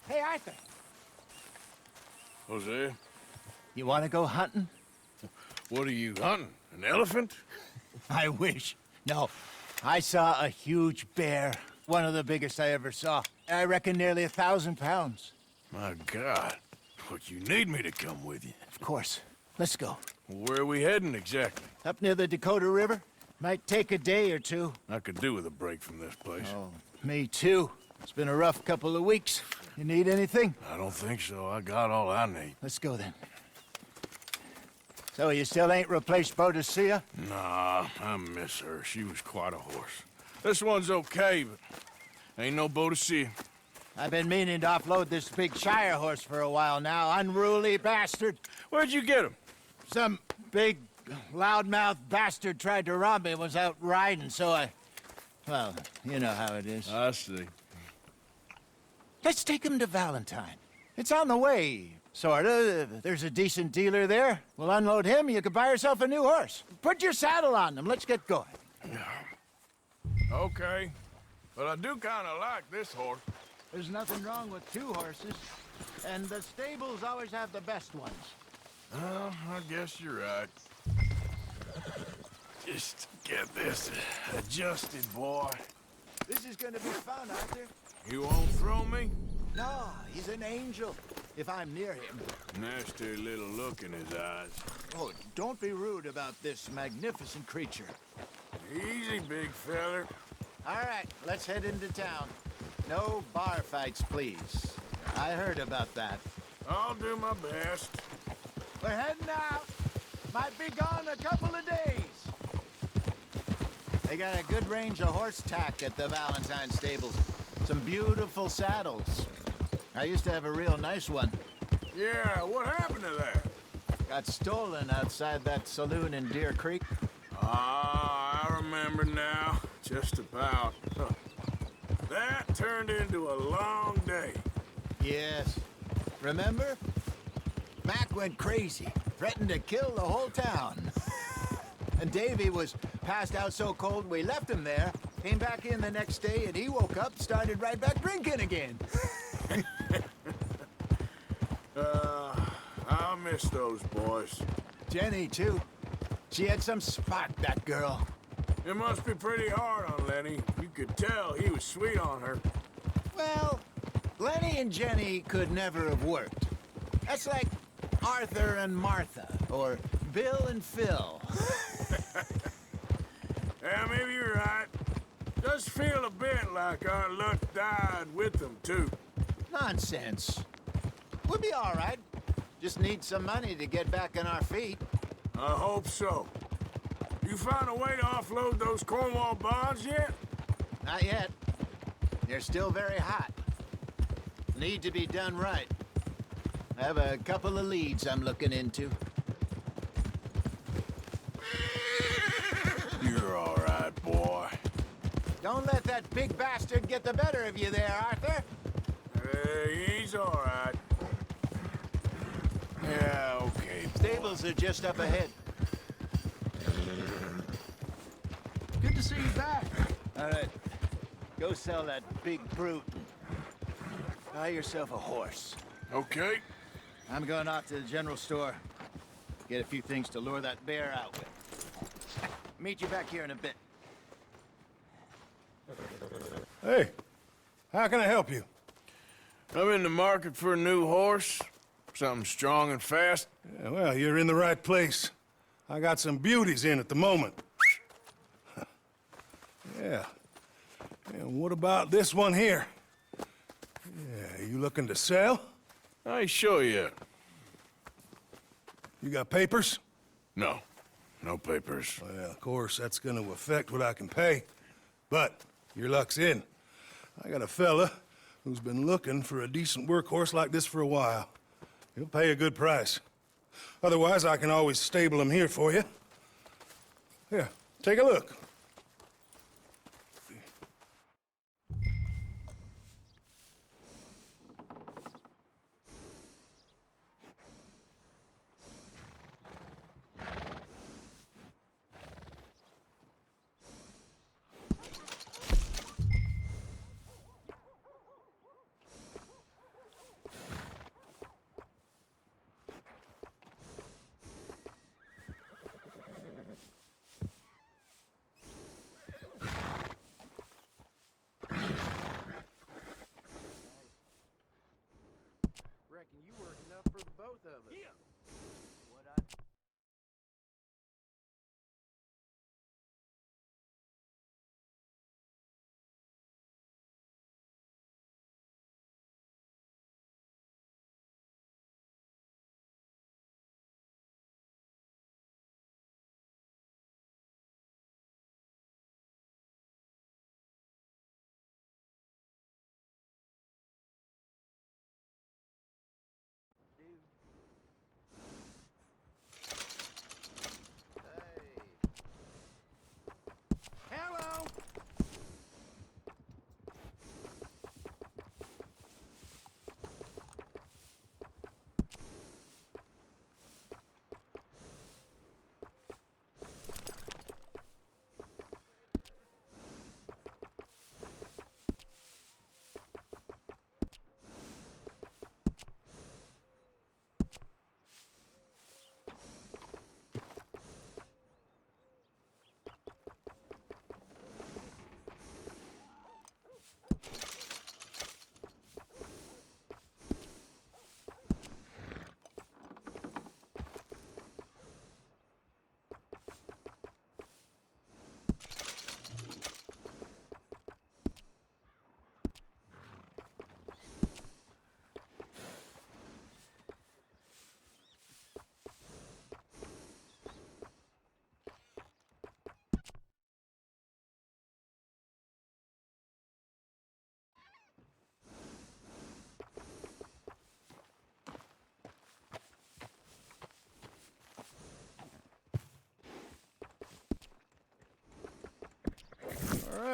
Hey, Arthur. Jose, You want to go hunting? what are you hunting? An elephant? I wish. No. I saw a huge bear. One of the biggest I ever saw. I reckon nearly 1,000 pounds. My God. But you need me to come with you. Of course. Let's go. Where are we heading exactly? Up near the Dakota River. Might take a day or two. I could do with a break from this place. Oh, me too. It's been a rough couple of weeks. You need anything? I don't think so. I got all I need. Let's go then. So you still ain't replaced Boadicea? Nah, I miss her. She was quite a horse. This one's okay, but ain't no Boadicea. I've been meaning to offload this big Shire horse for a while now. Unruly bastard. Where'd you get him? Some big, loudmouth bastard tried to rob me and was out riding, so I... Well, you know how it is. I see. Let's take him to Valentine. It's on the way, sorta. There's a decent dealer there. We'll unload him, you can buy yourself a new horse. Put your saddle on them, let's get going. Okay. But I do kind of like this horse. There's nothing wrong with two horses, and the stables always have the best ones. Well, I guess you're right. Just get this adjusted, boy. This is gonna be fun, Arthur. You won't throw me? No, he's an angel, if I'm near him. Nasty little look in his eyes. Oh, don't be rude about this magnificent creature. Easy, big feller. All right, let's head into town. No bar fights, please. I heard about that. I'll do my best. We're heading out. Might be gone a couple of days. They got a good range of horse tack at the Valentine stables. Some beautiful saddles. I used to have a real nice one. Yeah, what happened to that? Got stolen outside that saloon in Deer Creek. Ah, I remember now. Just about. Huh. That turned into a long day. Yes. Remember? Mac went crazy, threatened to kill the whole town. And Davy was passed out so cold we left him there, came back in the next day, and he woke up, started right back drinking again. I miss those boys. Jenny, too. She had some spark, that girl. It must be pretty hard on Lenny. You could tell he was sweet on her. Well, Lenny and Jenny could never have worked. That's like Arthur and Martha, or Bill and Phil. Yeah, maybe you're right. Does feel a bit like our luck died with them, too. Nonsense. We'll be all right. Just need some money to get back on our feet. I hope so. You found a way to offload those Cornwall bonds yet? Not yet. They're still very hot. Need to be done right. I have a couple of leads I'm looking into. You're all right, boy. Don't let that big bastard get the better of you there, Arthur. Hey, he's all right. Yeah, okay, boy. Stables are just up ahead. Good to see you back. All right. Go sell that big brute. Buy yourself a horse. Okay. I'm going off to the general store. Get a few things to lure that bear out with. Meet you back here in a bit. Hey, how can I help you? I'm in the market for a new horse. Something strong and fast. Yeah, well, you're in the right place. I got some beauties in at the moment. Yeah. And what about this one here? Yeah, you looking to sell? I ain't sure yet. You got papers? No. No papers. Well, of course, that's gonna affect what I can pay. But your luck's in. I got a fella who's been looking for a decent workhorse like this for a while. He'll pay a good price. Otherwise, I can always stable him here for you. Here, take a look.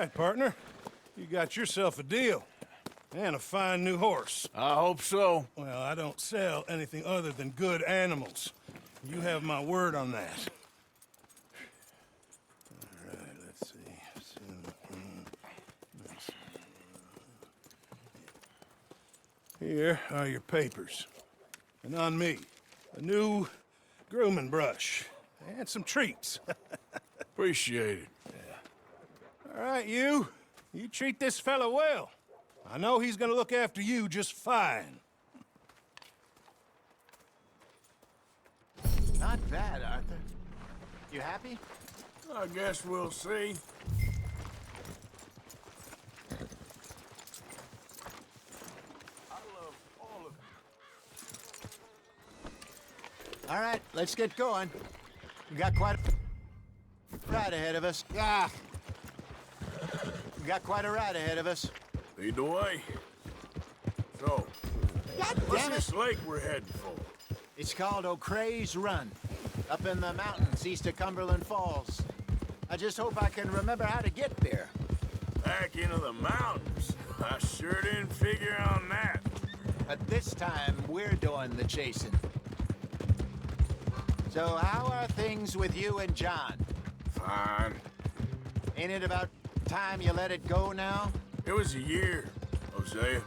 right, partner. You got yourself a deal. And a fine new horse. I hope so. Well, I don't sell anything other than good animals. You have my word on that. All right, let's see. Here are your papers. And on me, a new grooming brush. And some treats. Appreciate it. All right, you. You treat this fella well. I know he's gonna look after you just fine. Not bad, Arthur. You happy? I guess we'll see. All right, let's get going. We got quite a ride ahead of us. Ah! We got quite a ride ahead of us. Lead the way. So, God what's damn it! this lake we're heading for? It's called O'Creagh's Run, up in the mountains east of Cumberland Falls. I just hope I can remember how to get there. Back into the mountains. I sure didn't figure on that. But this time, we're doing the chasing. So how are things with you and John? Fine. Ain't it about time you let it go now? It was a year, Hosea.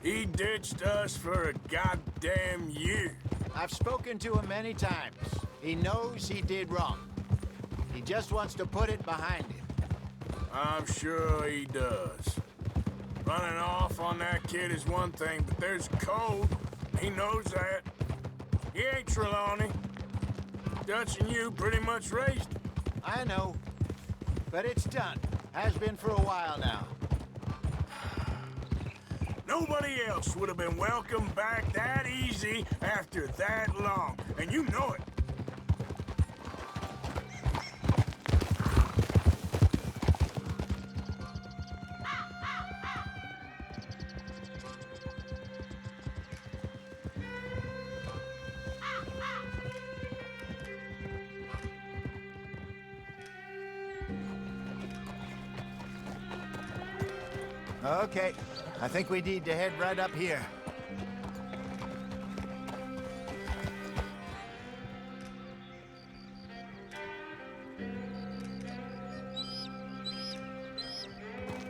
He ditched us for a goddamn year. I've spoken to him many times. He knows he did wrong. He just wants to put it behind him. I'm sure he does. Running off on that kid is one thing, but there's code. He knows that. He ain't Trelawney. Dutch and you pretty much raised him. I know, but it's done. Has been for a while now. Nobody else would have been welcomed back that easy after that long, and you know it. Okay, I think we need to head right up here.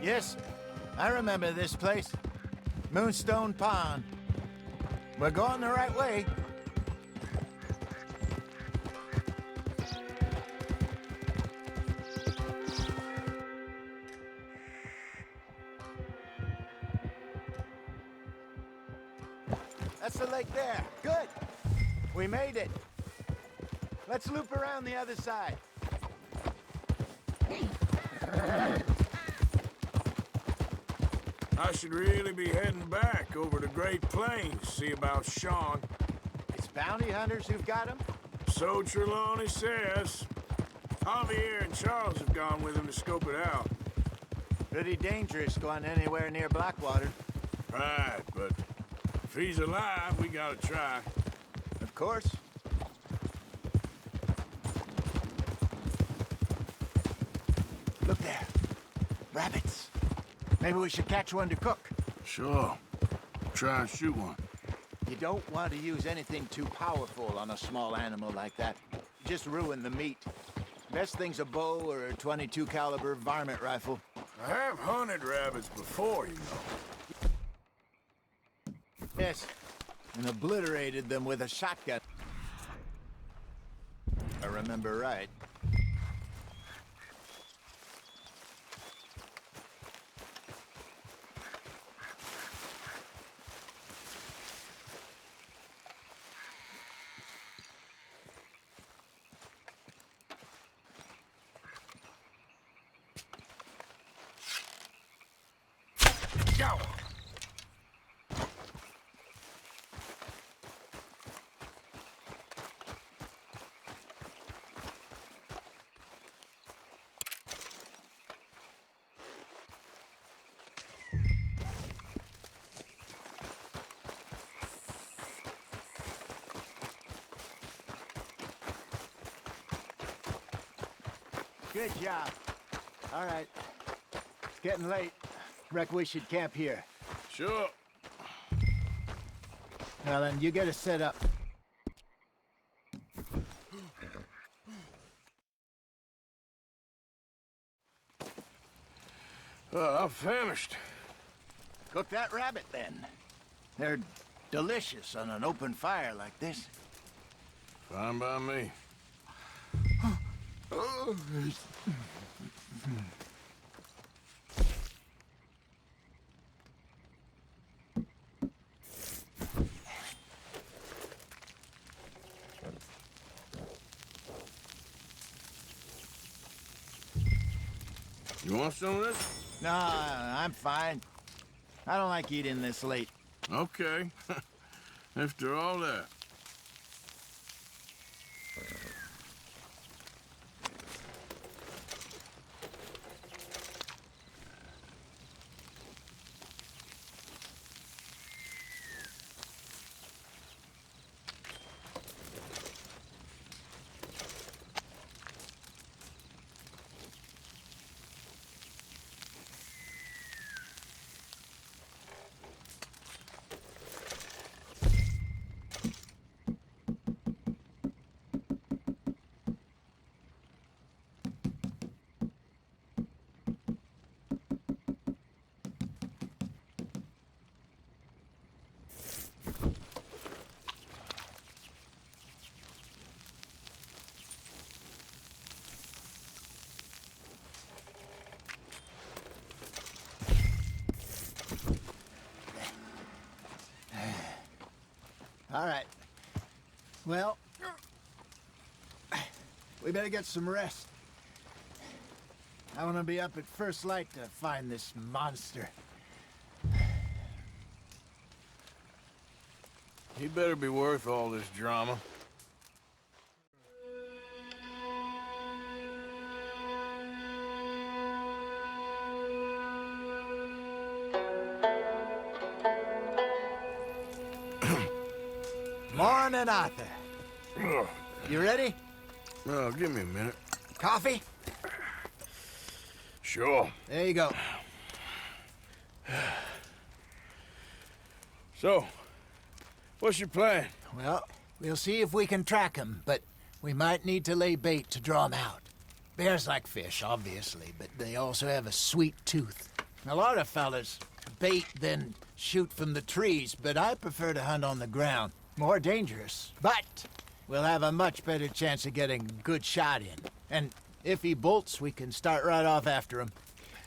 Yes, I remember this place. Moonstone Pond. We're going the right way. That's the lake there. Good. We made it. Let's loop around the other side. I should really be heading back over the Great Plains, see about Sean. It's bounty hunters who've got him? So Trelawney says. Javier and Charles have gone with him to scope it out. Pretty dangerous going anywhere near Blackwater. Right, but if he's alive, we gotta try. Of course. Look there. Rabbits. Maybe we should catch one to cook. Sure. Try and shoot one. You don't want to use anything too powerful on a small animal like that. Just ruin the meat. Best thing's a bow or a .22 caliber varmint rifle. I have hunted rabbits before, you know. Yes, and obliterated them with a shotgun. I remember right. Go! Good job. All right, It's getting late. Reckon we should camp here. Sure. Well, then, you get us set up. I'm famished. Cook that rabbit, then. They're delicious on an open fire like this. Fine by me. You want some of this? No, I'm fine. I don't like eating this late. Okay. After all that. All right. Well, we better get some rest. I want to be up at first light to find this monster. He better be worth all this drama. Morning, Arthur. You ready? Oh, give me a minute. Coffee? Sure. There you go. So, what's your plan? Well, we'll see if we can track him, but we might need to lay bait to draw him out. Bears like fish, obviously, but they also have a sweet tooth. A lot of fellas bait, then shoot from the trees, but I prefer to hunt on the ground. More dangerous, but we'll have a much better chance of getting a good shot in. And if he bolts, we can start right off after him.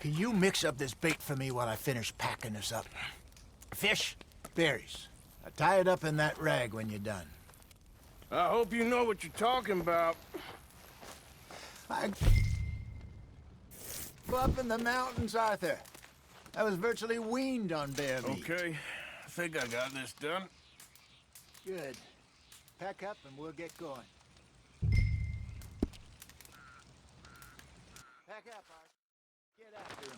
Can you mix up this bait for me while I finish packing this up? Fish, berries. Tie it up in that rag when you're done. I hope you know what you're talking about. I grew up in the mountains, Arthur. I was virtually weaned on bear meat. Okay, I think I got this done. Good. Pack up and we'll get going. Pack up, Arthur. Get after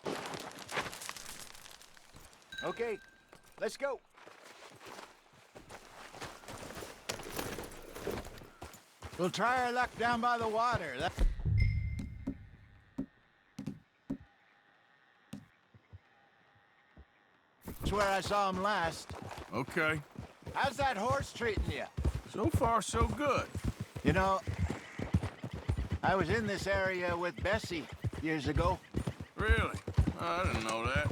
him. Okay, let's go. We'll try our luck down by the water. That's where I saw him last. Okay. How's that horse treating you? So far, so good. You know, I was in this area with Bessie years ago. Really? I didn't know that.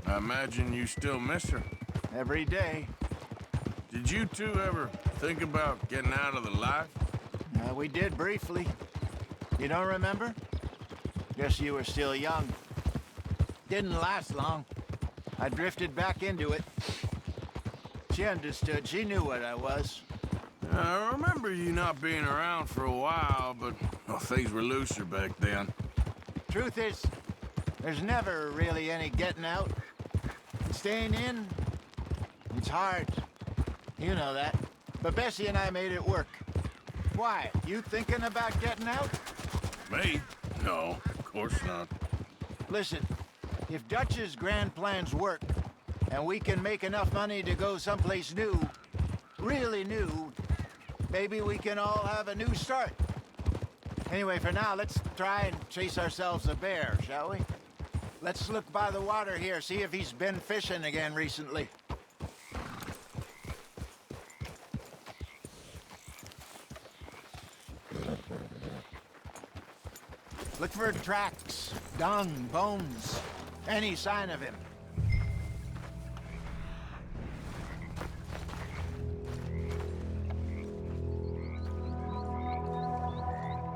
I imagine you still miss her. Every day. Did you two ever think about getting out of the life? We did briefly. You don't remember? Guess you were still young. Didn't last long. I drifted back into it. She understood. She knew what I was. I remember you not being around for a while, but well, things were looser back then. Truth is, there's never really any getting out. Staying in, it's hard. You know that. But Bessie and I made it work. Why? You thinking about getting out? Me? No, of course not. Listen, if Dutch's grand plans work, and we can make enough money to go someplace new, really new, maybe we can all have a new start. Anyway, for now, let's try and chase ourselves a bear, shall we? Let's look by the water here, see if he's been fishing again recently. Look for tracks, dung, bones, any sign of him.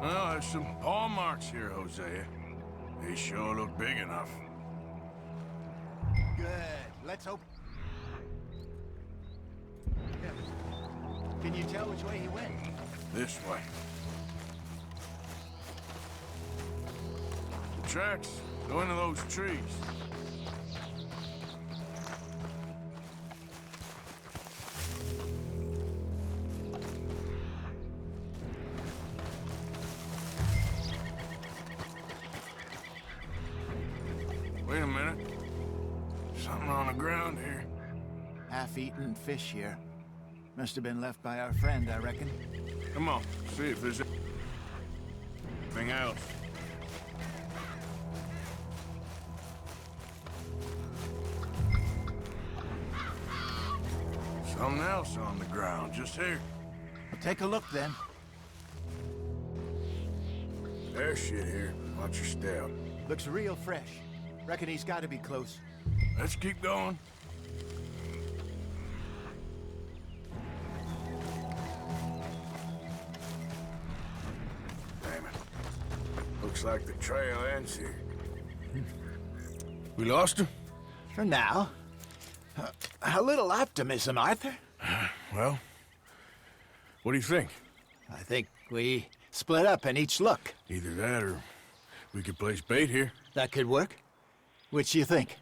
Well, there's some paw marks here, Hosea. They sure look big enough. Good. Let's hope. Yeah. Can you tell which way he went? This way. The tracks go into those trees. Wait a minute. Something on the ground here. Half-eaten fish here. Must have been left by our friend, I reckon. Come on, see if there's anything else. Something else on the ground, just here. Take a look, then. There's shit here. Watch your step. Looks real fresh. Reckon he's got to be close. Let's keep going. Damn it. Looks like the trail ends here. We lost him? For now. A little optimism, Arthur. Well, what do you think? I think we split up and each look. Either that or we could place bait here. That could work. Which you think?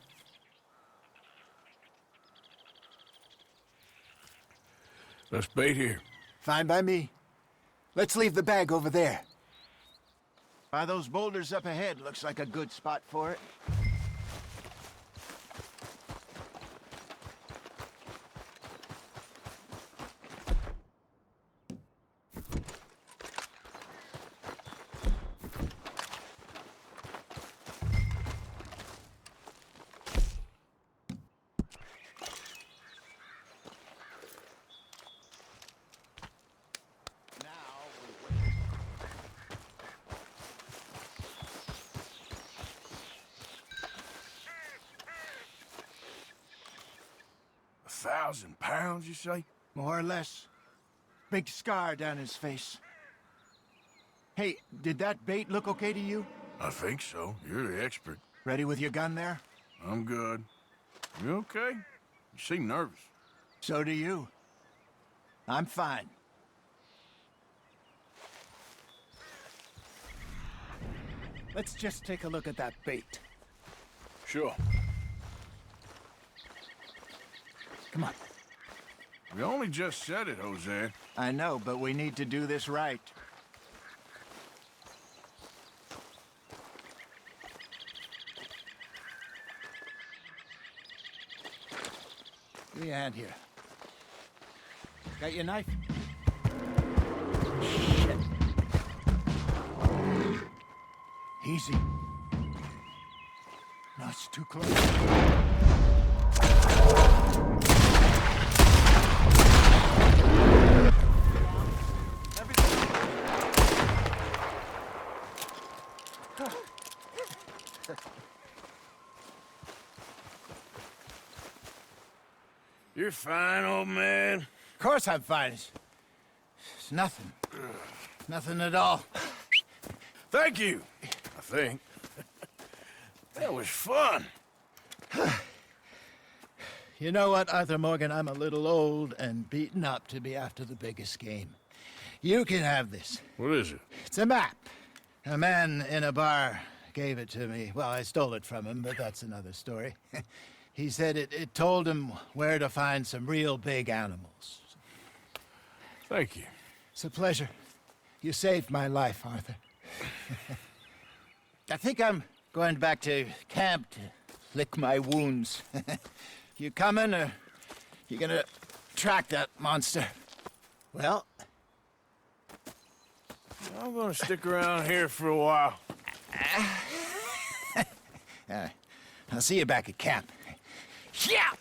Let's bait here. Fine by me. Let's leave the bag over there. By those boulders up ahead, looks like a good spot for it. £1,000, you say? More or less. Big scar down his face. Hey, did that bait look okay to you? I think so. You're the expert. Ready with your gun there? I'm good. You okay? You seem nervous. So do you. I'm fine. Let's just take a look at that bait. Sure. Come on. We only just said it, Jose. I know, but we need to do this right. Give me a hand here. Got your knife? Shit. Easy. No, it's too close. You're fine, old man. Of course I'm fine. It's nothing. Nothing at all. Thank you, I think. That was fun. You know what, Arthur Morgan? I'm a little old and beaten up to be after the biggest game. You can have this. What is it? It's a map. A man in a bar gave it to me. Well, I stole it from him, but that's another story. He said it told him where to find some real big animals. Thank you. It's a pleasure. You saved my life, Arthur. I think I'm going back to camp to lick my wounds. You coming, or you gonna track that monster? Well, I'm gonna stick around here for a while. I'll see you back at camp. Yeah!